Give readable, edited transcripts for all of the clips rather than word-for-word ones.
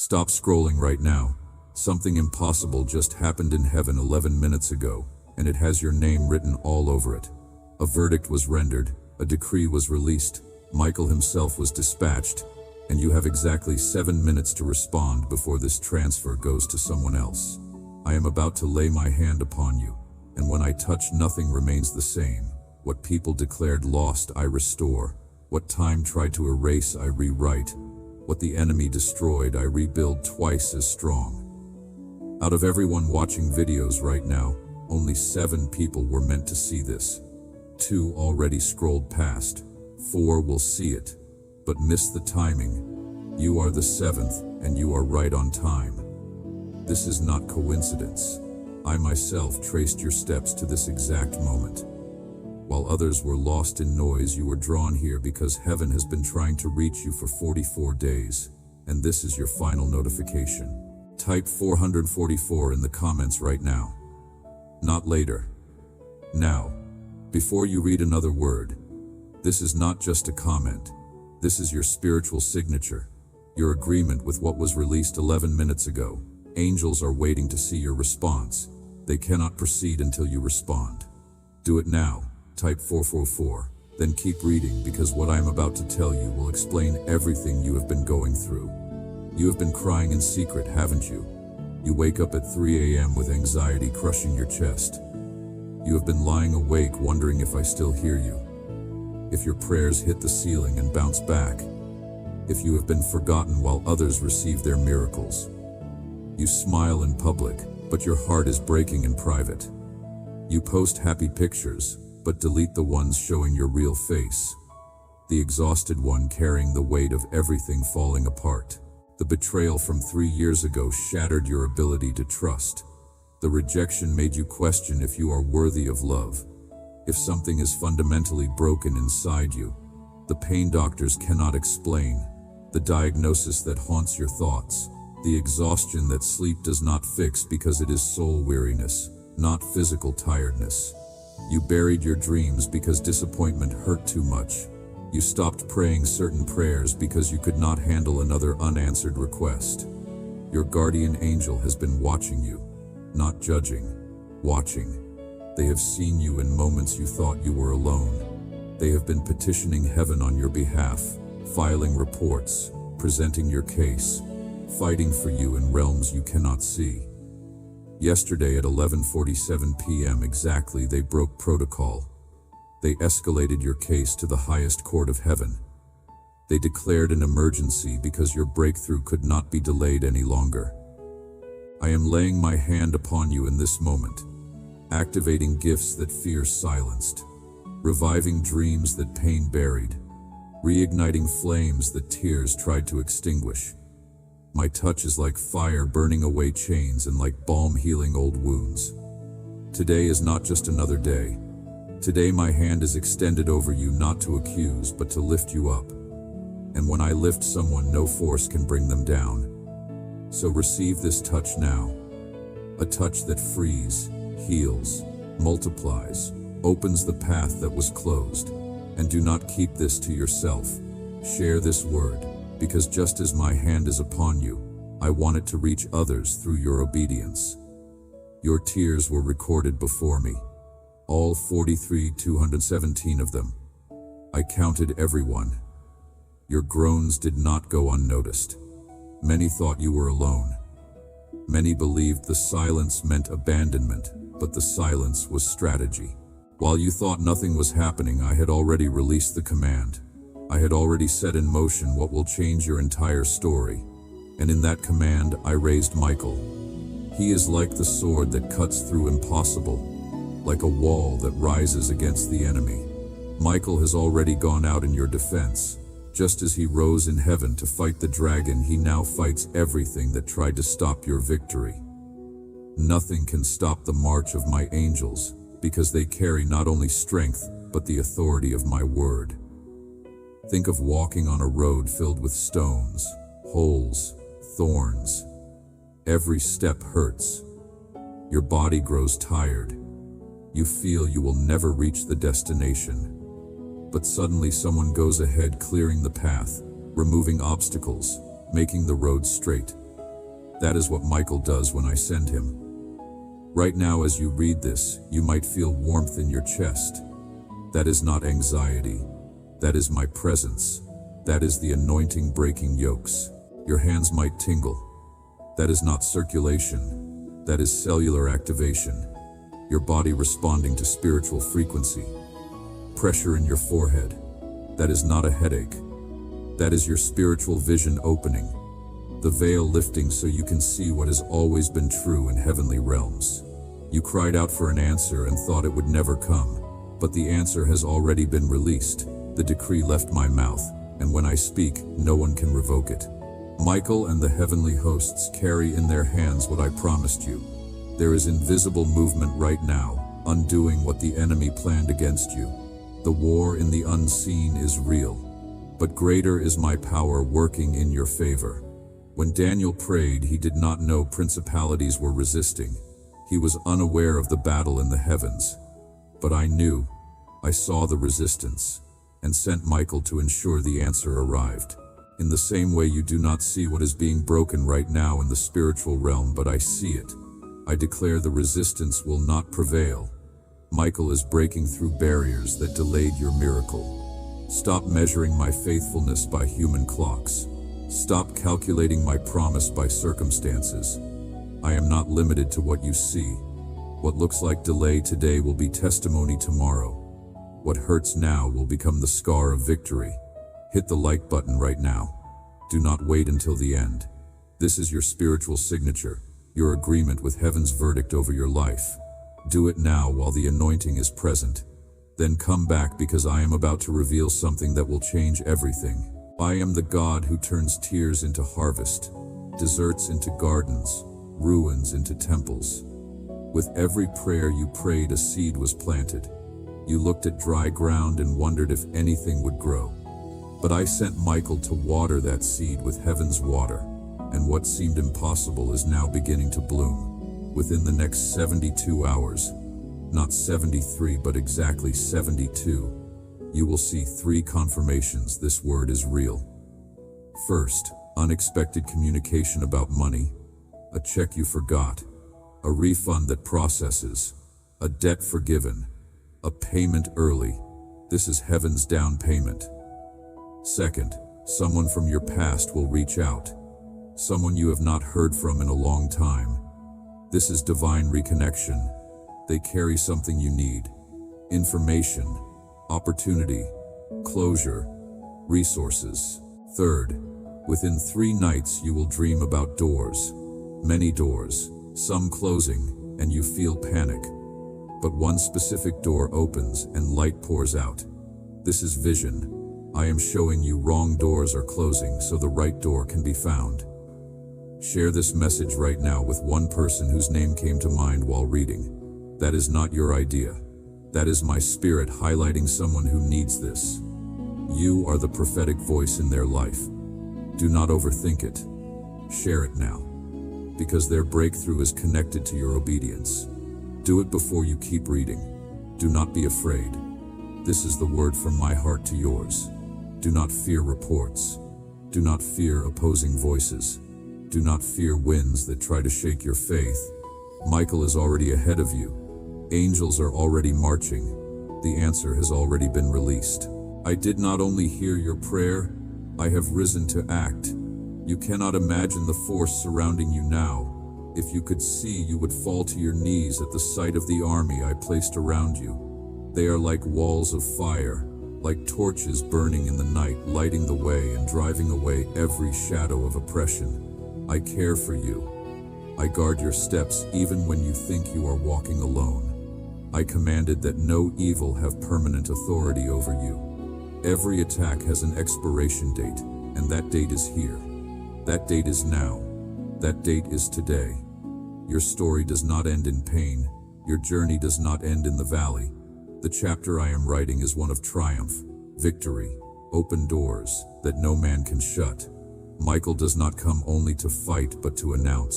Stop scrolling right now. Something impossible just happened in heaven 11 minutes ago, and it has your name written all over it. A verdict was rendered, a decree was released, Michael himself was dispatched, and you have exactly 7 minutes to respond before this transfer goes to someone else. I am about to lay my hand upon you, and when I touch, nothing remains the same. What people declared lost, I restore. What time tried to erase, I rewrite. What the enemy destroyed, I rebuild twice as strong. Out of everyone watching videos right now, only 7 people were meant to see this. 2 already scrolled past. 4 will see it, but miss the timing. You are the 7th, and you are right on time. This is not coincidence. I myself traced your steps to this exact moment. While others were lost in noise, you were drawn here because heaven has been trying to reach you for 44 days, and this is your final notification. Type 444 in the comments right now. Not later. Now. Before you read another word. This is not just a comment. This is your spiritual signature, your agreement with what was released 11 minutes ago. Angels are waiting to see your response. They cannot proceed until you respond. Do it now. Type 444. Then keep reading, because what I am about to tell you will explain everything you have been going through. You have been crying in secret, haven't you? You wake up at 3 a.m. with anxiety crushing your chest. You have been lying awake wondering if I still hear you. If your prayers hit the ceiling and bounce back. If you have been forgotten while others receive their miracles. You smile in public, but your heart is breaking in private. You post happy pictures, but delete the ones showing your real face. The exhausted one carrying the weight of everything falling apart. The betrayal from 3 years ago shattered your ability to trust. The rejection made you question if you are worthy of love. If something is fundamentally broken inside you, the pain doctors cannot explain, the diagnosis that haunts your thoughts, the exhaustion that sleep does not fix because it is soul weariness, not physical tiredness. You buried your dreams because disappointment hurt too much. You stopped praying certain prayers because you could not handle another unanswered request. Your guardian angel has been watching you, not judging, watching. They have seen you in moments you thought you were alone. They have been petitioning heaven on your behalf, filing reports, presenting your case, fighting for you in realms you cannot see. Yesterday at 11:47 p.m. exactly, they broke protocol. They escalated your case to the highest court of heaven. They declared an emergency because your breakthrough could not be delayed any longer. I am laying my hand upon you in this moment, activating gifts that fear silenced, reviving dreams that pain buried, reigniting flames that tears tried to extinguish. My touch is like fire burning away chains and like balm healing old wounds. Today is not just another day. Today my hand is extended over you not to accuse but to lift you up. And when I lift someone, no force can bring them down. So receive this touch now. A touch that frees, heals, multiplies, opens the path that was closed. And do not keep this to yourself. Share this word, because just as my hand is upon you, I want it to reach others through your obedience. Your tears were recorded before me, all 43,217 of them. I counted everyone. Your groans did not go unnoticed. Many thought you were alone. Many believed the silence meant abandonment, but the silence was strategy. While you thought nothing was happening, I had already released the command. I had already set in motion what will change your entire story. And in that command, I raised Michael. He is like the sword that cuts through impossible, like a wall that rises against the enemy. Michael has already gone out in your defense. Just as he rose in heaven to fight the dragon, he now fights everything that tried to stop your victory. Nothing can stop the march of my angels, because they carry not only strength, but the authority of my word. Think of walking on a road filled with stones, holes, thorns. Every step hurts. Your body grows tired. You feel you will never reach the destination. But suddenly someone goes ahead, clearing the path, removing obstacles, making the road straight. That is what Michael does when I send him. Right now, as you read this, you might feel warmth in your chest. That is not anxiety. That is my presence. That is the anointing breaking yokes. Your hands might tingle. That is not circulation. That is cellular activation. Your body responding to spiritual frequency. Pressure in your forehead. That is not a headache. That is your spiritual vision opening. The veil lifting so you can see what has always been true in heavenly realms. You cried out for an answer and thought it would never come, but the answer has already been released. The decree left my mouth, and when I speak, no one can revoke it. Michael and the heavenly hosts carry in their hands what I promised you. There is invisible movement right now, undoing what the enemy planned against you. The war in the unseen is real, but greater is my power working in your favor. When Daniel prayed, he did not know principalities were resisting. He was unaware of the battle in the heavens. But I knew. I saw the resistance, and sent Michael to ensure the answer arrived. In the same way, you do not see what is being broken right now in the spiritual realm, but I see it. I declare the resistance will not prevail. Michael is breaking through barriers that delayed your miracle. Stop measuring my faithfulness by human clocks. Stop calculating my promise by circumstances. I am not limited to what you see. What looks like delay today will be testimony tomorrow. What hurts now will become the scar of victory. Hit the like button right now. Do not wait until the end. This is your spiritual signature, your agreement with heaven's verdict over your life. Do it now while the anointing is present. Then come back, because I am about to reveal something that will change everything. I am the God who turns tears into harvest, deserts into gardens, ruins into temples. With every prayer you prayed, a seed was planted. You looked at dry ground and wondered if anything would grow. But I sent Michael to water that seed with heaven's water, and what seemed impossible is now beginning to bloom. Within the next 72 hours, not 73 but exactly 72, you will see 3 confirmations this word is real. First, unexpected communication about money, a check you forgot, a refund that processes, a debt forgiven, a payment early. This is heaven's down payment. Second, someone from your past will reach out, someone you have not heard from in a long time. This is divine reconnection. They carry something you need: information, opportunity, closure, resources. Third, within 3 nights you will dream about doors, many doors, some closing, and you feel panic. But one specific door opens and light pours out. This is vision. I am showing you wrong doors are closing so the right door can be found. Share this message right now with one person whose name came to mind while reading. That is not your idea. That is my spirit highlighting someone who needs this. You are the prophetic voice in their life. Do not overthink it. Share it now, because their breakthrough is connected to your obedience. Do it before you keep reading. Do not be afraid. This is the word from my heart to yours. Do not fear reports. Do not fear opposing voices. Do not fear winds that try to shake your faith. Michael is already ahead of you. Angels are already marching. The answer has already been released. I did not only hear your prayer, I have risen to act. You cannot imagine the force surrounding you now. If you could see, you would fall to your knees at the sight of the army I placed around you. They are like walls of fire, like torches burning in the night, lighting the way and driving away every shadow of oppression. I care for you. I guard your steps even when you think you are walking alone. I commanded that no evil have permanent authority over you. Every attack has an expiration date, and that date is here. That date is now. That date is today. Your story does not end in pain. Your journey does not end in the valley. The chapter I am writing is one of triumph, victory, open doors that no man can shut. Michael does not come only to fight but to announce.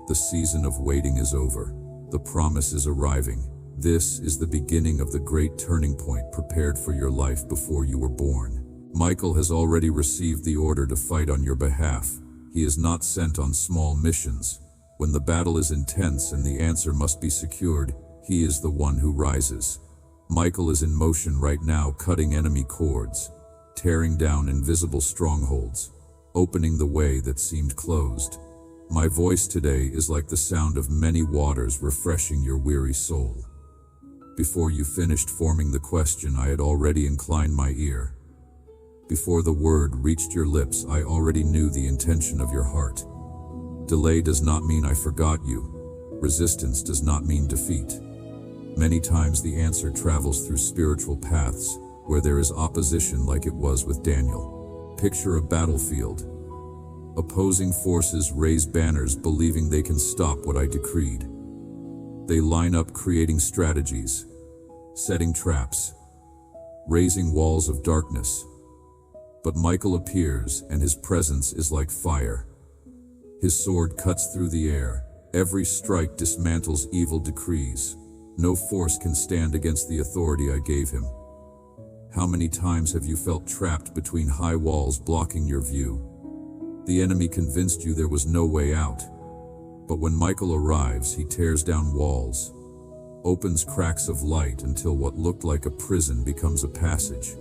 The season of waiting is over. The promise is arriving. This is the beginning of the great turning point prepared for your life before you were born. Michael has already received the order to fight on your behalf. He is not sent on small missions. When the battle is intense and the answer must be secured, he is the one who rises. Michael is in motion right now, cutting enemy cords, tearing down invisible strongholds, opening the way that seemed closed. My voice today is like the sound of many waters refreshing your weary soul. Before you finished forming the question, I had already inclined my ear. Before the word reached your lips, I already knew the intention of your heart. Delay does not mean I forgot you. Resistance does not mean defeat. Many times the answer travels through spiritual paths, where there is opposition, like it was with Daniel. Picture a battlefield. Opposing forces raise banners believing they can stop what I decreed. They line up, creating strategies, setting traps, raising walls of darkness. But Michael appears, and his presence is like fire. His sword cuts through the air. Every strike dismantles evil decrees. No force can stand against the authority I gave him. How many times have you felt trapped between high walls blocking your view? The enemy convinced you there was no way out. But when Michael arrives, he tears down walls, opens cracks of light until what looked like a prison becomes a passage.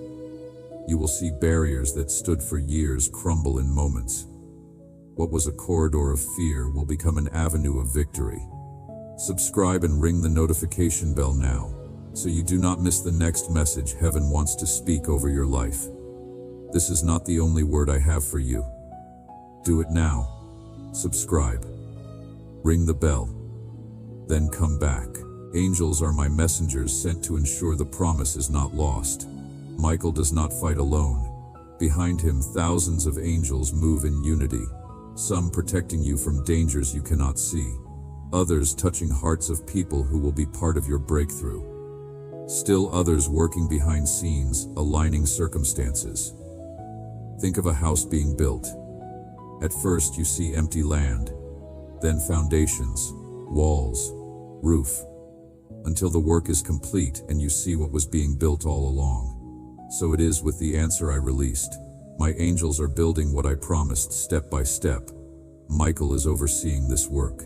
You will see barriers that stood for years crumble in moments. What was a corridor of fear will become an avenue of victory. Subscribe and ring the notification bell now, so you do not miss the next message heaven wants to speak over your life. This is not the only word I have for you. Do it now. Subscribe. Ring the bell. Then come back. Angels are my messengers sent to ensure the promise is not lost. Michael does not fight alone. Behind him, thousands of angels move in unity, some protecting you from dangers you cannot see, others touching hearts of people who will be part of your breakthrough. Still others working behind scenes, aligning circumstances. Think of a house being built. At first you see empty land, then foundations, walls, roof, until the work is complete and you see what was being built all along. So it is with the answer I released. My angels are building what I promised step by step. Michael is overseeing this work.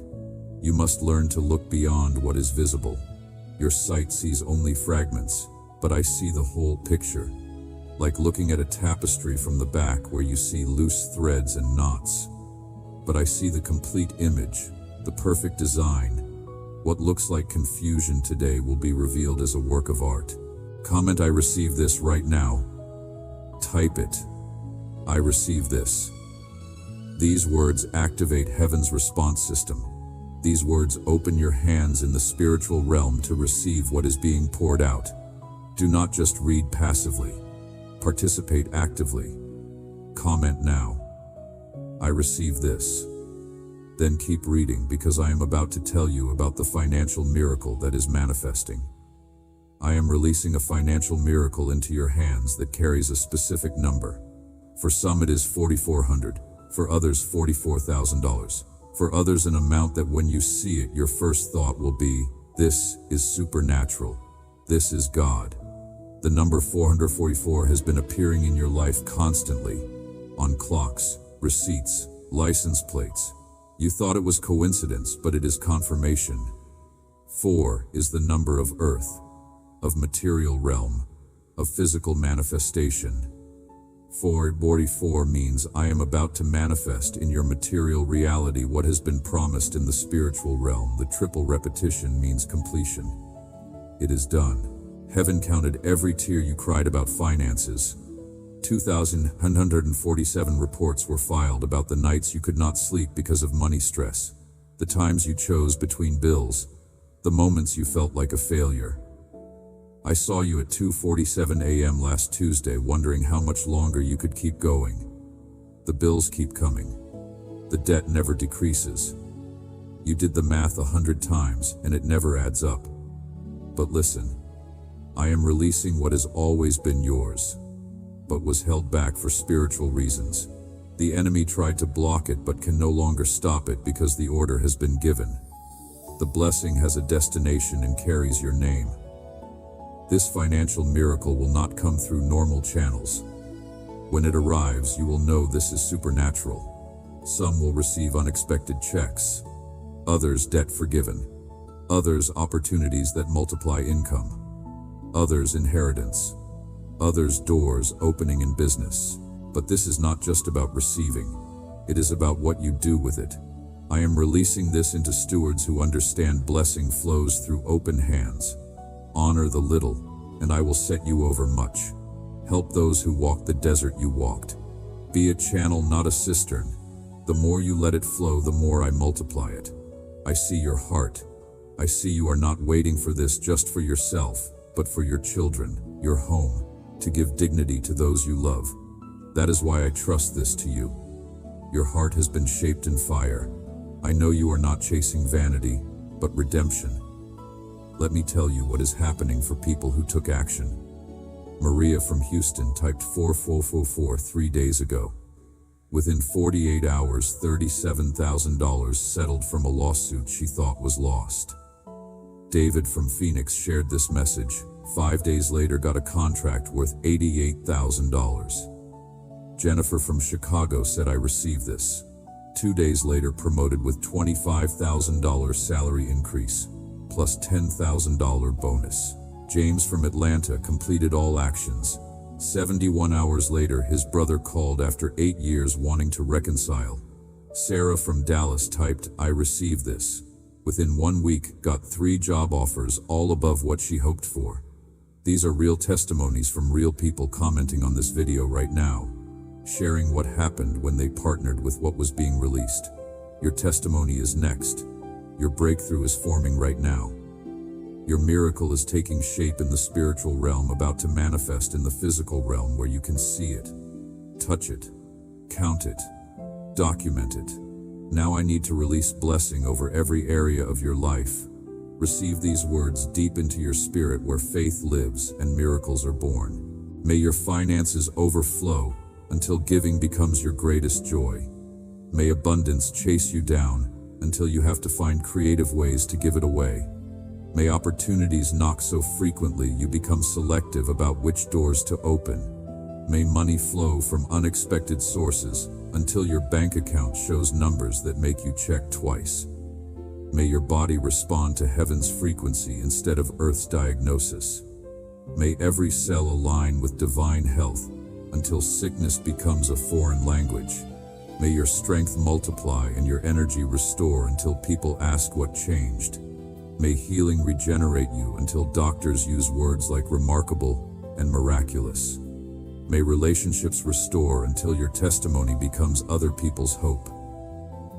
You must learn to look beyond what is visible. Your sight sees only fragments, but I see the whole picture. Like looking at a tapestry from the back where you see loose threads and knots. But I see the complete image, the perfect design. What looks like confusion today will be revealed as a work of art. Comment "I receive this" right now. Type it. I receive this. These words activate heaven's response system. These words open your hands in the spiritual realm to receive what is being poured out. Do not just read passively. Participate actively. Comment now. I receive this. Then keep reading, because I am about to tell you about the financial miracle that is manifesting. I am releasing a financial miracle into your hands that carries a specific number. For some it is $4,400, for others $44,000, for others an amount that when you see it your first thought will be, this is supernatural, this is God. The number 444 has been appearing in your life constantly, on clocks, receipts, license plates. You thought it was coincidence, but it is confirmation. 4 is the number of earth, of material realm, of physical manifestation. 444 means I am about to manifest in your material reality what has been promised in the spiritual realm. The triple repetition means completion. It is done. Heaven counted every tear you cried about finances. 2,147 reports were filed about the nights you could not sleep because of money stress, the times you chose between bills, the moments you felt like a failure. I saw you at 2:47 a.m. last Tuesday wondering how much longer you could keep going. The bills keep coming. The debt never decreases. You did the math 100 times and it never adds up. But listen, I am releasing what has always been yours, but was held back for spiritual reasons. The enemy tried to block it but can no longer stop it because the order has been given. The blessing has a destination and carries your name. This financial miracle will not come through normal channels. When it arrives, you will know this is supernatural. Some will receive unexpected checks, others debt forgiven, others opportunities that multiply income, others inheritance, others doors opening in business. But this is not just about receiving, it is about what you do with it. I am releasing this into stewards who understand blessing flows through open hands. Honor the little, and I will set you over much. Help those who walk the desert you walked. Be a channel, not a cistern. The more you let it flow, the more I multiply it. I see your heart. I see you are not waiting for this just for yourself, but for your children, your home, to give dignity to those you love. That is why I trust this to you. Your heart has been shaped in fire. I know you are not chasing vanity, but redemption. Let me tell you what is happening for people who took action. Maria from Houston typed 4444 3 days ago. Within 48 hours, $37,000 settled from a lawsuit she thought was lost. David from Phoenix shared this message. 5 days later, got a contract worth $88,000. Jennifer from Chicago said, I received this. 2 days later, promoted with $25,000 salary increase, plus $10,000 bonus. James from Atlanta completed all actions. 71 hours later, his brother called after 8 years wanting to reconcile. Sarah from Dallas typed, I received this. Within 1 week, got 3 job offers, all above what she hoped for. These are real testimonies from real people commenting on this video right now, sharing what happened when they partnered with what was being released. Your testimony is next. Your breakthrough is forming right now. Your miracle is taking shape in the spiritual realm, about to manifest in the physical realm where you can see it, touch it, count it, document it. Now I need to release blessing over every area of your life. Receive these words deep into your spirit where faith lives and miracles are born. May your finances overflow until giving becomes your greatest joy. May abundance chase you down until you have to find creative ways to give it away. May opportunities knock so frequently you become selective about which doors to open. May money flow from unexpected sources until your bank account shows numbers that make you check twice. May your body respond to heaven's frequency instead of earth's diagnosis. May every cell align with divine health until sickness becomes a foreign language. May your strength multiply and your energy restore until people ask what changed. May healing regenerate you until doctors use words like remarkable and miraculous. May relationships restore until your testimony becomes other people's hope.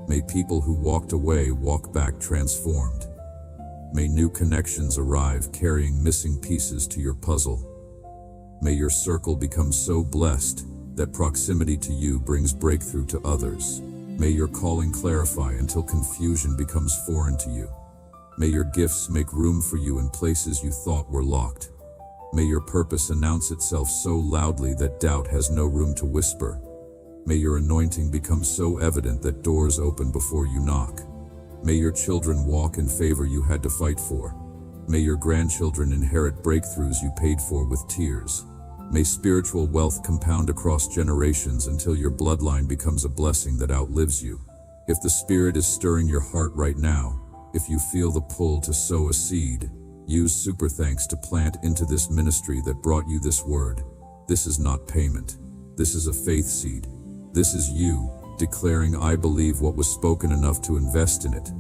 May people who walked away walk back transformed. May new connections arrive carrying missing pieces to your puzzle. May your circle become so blessed that proximity to you brings breakthrough to others. May your calling clarify until confusion becomes foreign to you. May your gifts make room for you in places you thought were locked. May your purpose announce itself so loudly that doubt has no room to whisper. May your anointing become so evident that doors open before you knock. May your children walk in favor you had to fight for. May your grandchildren inherit breakthroughs you paid for with tears. May spiritual wealth compound across generations until your bloodline becomes a blessing that outlives you. If the Spirit is stirring your heart right now, if you feel the pull to sow a seed, use Super Thanks to plant into this ministry that brought you this word. This is not payment. This is a faith seed. This is you declaring, I believe what was spoken enough to invest in it.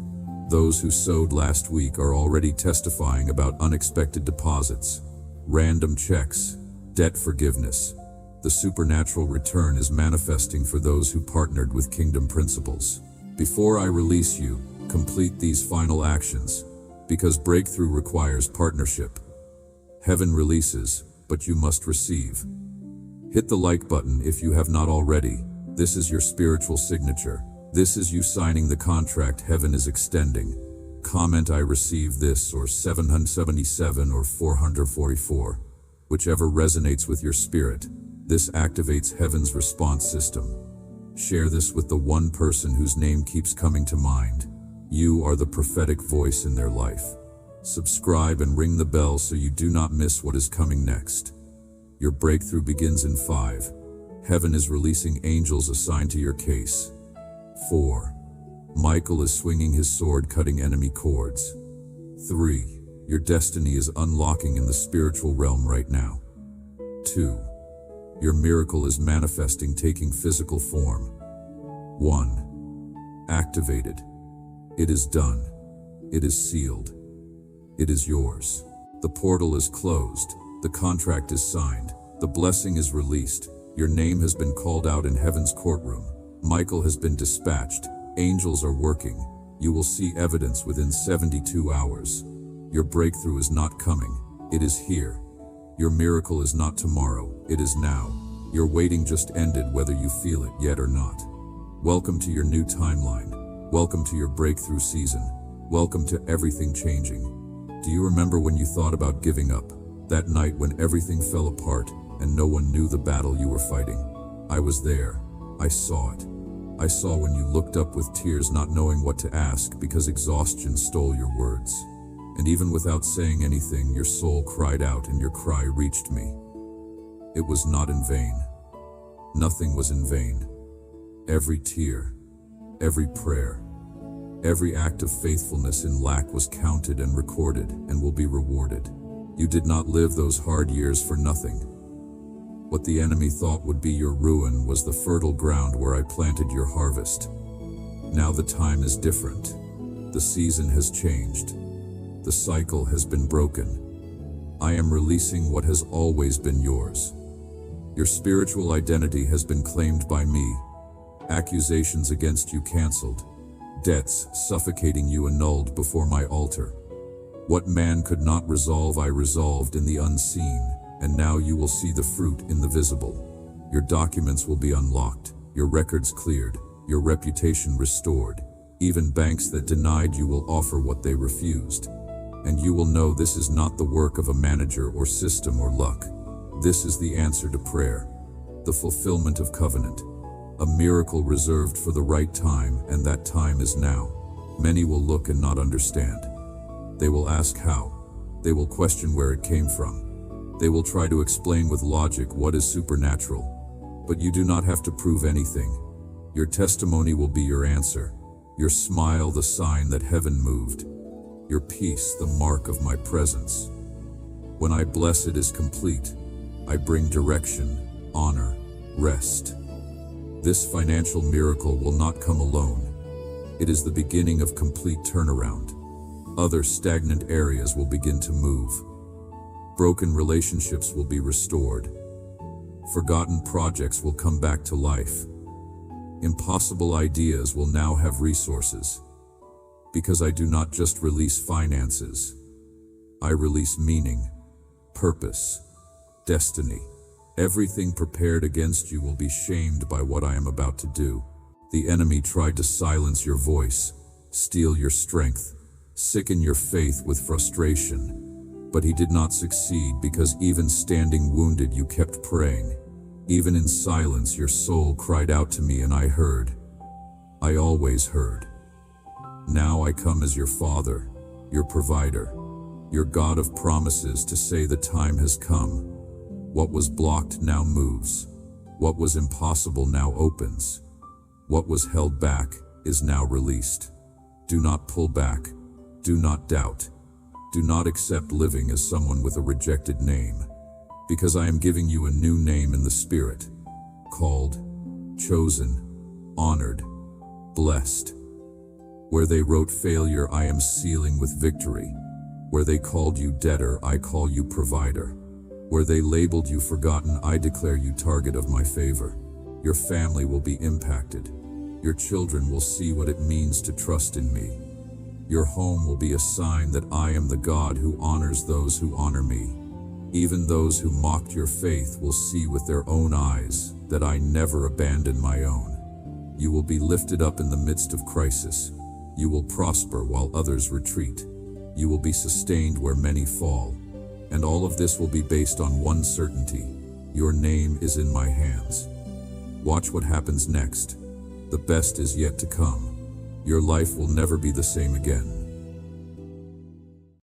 Those who sowed last week are already testifying about unexpected deposits, random checks, debt forgiveness. The supernatural return is manifesting for those who partnered with Kingdom Principles. Before I release you, complete these final actions, because breakthrough requires partnership. Heaven releases, but you must receive. Hit the like button if you have not already. This is your spiritual signature. This is you signing the contract heaven is extending. Comment I received this, or 777 or 444. Whichever resonates with your spirit. This activates heaven's response system. Share this with the one person whose name keeps coming to mind. You are the prophetic voice in their life. Subscribe and ring the bell so you do not miss what is coming next. Your breakthrough begins in 5. Heaven is releasing angels assigned to your case. 4. Michael is swinging his sword, cutting enemy cords. 3. Your destiny is unlocking in the spiritual realm right now. 2. Your miracle is manifesting, taking physical form. 1. Activated. It is done. It is sealed. It is yours. The portal is closed. The contract is signed. The blessing is released. Your name has been called out in heaven's courtroom. Michael has been dispatched. Angels are working. You will see evidence within 72 hours. Your breakthrough is not coming. It is here. Your miracle is not tomorrow. It is now. Your waiting just ended, whether you feel it yet or not. Welcome to your new timeline. Welcome to your breakthrough season. Welcome to everything changing. Do you remember when you thought about giving up? That night when everything fell apart and no one knew the battle you were fighting? I was there. I saw it. I saw when you looked up with tears, not knowing what to ask because exhaustion stole your words. And even without saying anything, your soul cried out and your cry reached me. It was not in vain. Nothing was in vain. Every tear, every prayer, every act of faithfulness in lack was counted and recorded and will be rewarded. You did not live those hard years for nothing. What the enemy thought would be your ruin was the fertile ground where I planted your harvest. Now the time is different. The season has changed. The cycle has been broken. I am releasing what has always been yours. Your spiritual identity has been claimed by me. Accusations against you canceled. Debts suffocating you annulled before my altar. What man could not resolve, I resolved in the unseen, and now you will see the fruit in the visible. Your documents will be unlocked, your records cleared, your reputation restored. Even banks that denied you will offer what they refused. And you will know this is not the work of a manager or system or luck. This is the answer to prayer, the fulfillment of covenant, a miracle reserved for the right time, and that time is now. Many will look and not understand. They will ask how. They will question where it came from. They will try to explain with logic what is supernatural. But you do not have to prove anything. Your testimony will be your answer. Your smile, the sign that heaven moved. Your peace, the mark of my presence. When I bless, it is complete. I bring direction, honor, rest. This financial miracle will not come alone. It is the beginning of complete turnaround. Other stagnant areas will begin to move. Broken relationships will be restored. Forgotten projects will come back to life. Impossible ideas will now have resources. Because I do not just release finances. I release meaning, purpose, destiny. Everything prepared against you will be shamed by what I am about to do. The enemy tried to silence your voice, steal your strength, sicken your faith with frustration. But he did not succeed, because even standing wounded, you kept praying. Even in silence, your soul cried out to me, and I heard. I always heard. Now I come as your Father, your provider, your God of promises, to say the time has come. What was blocked now moves. What was impossible now opens. What was held back is now released. Do not pull back. Do not doubt. Do not accept living as someone with a rejected name, because I am giving you a new name in the Spirit, called, chosen, honored, blessed. Where they wrote failure, I am sealing with victory. Where they called you debtor, I call you provider. Where they labeled you forgotten, I declare you target of my favor. Your family will be impacted. Your children will see what it means to trust in me. Your home will be a sign that I am the God who honors those who honor me. Even those who mocked your faith will see with their own eyes that I never abandon my own. You will be lifted up in the midst of crisis. You will prosper while others retreat. You will be sustained where many fall. And all of this will be based on one certainty: your name is in my hands. Watch what happens next. The best is yet to come. Your life will never be the same again.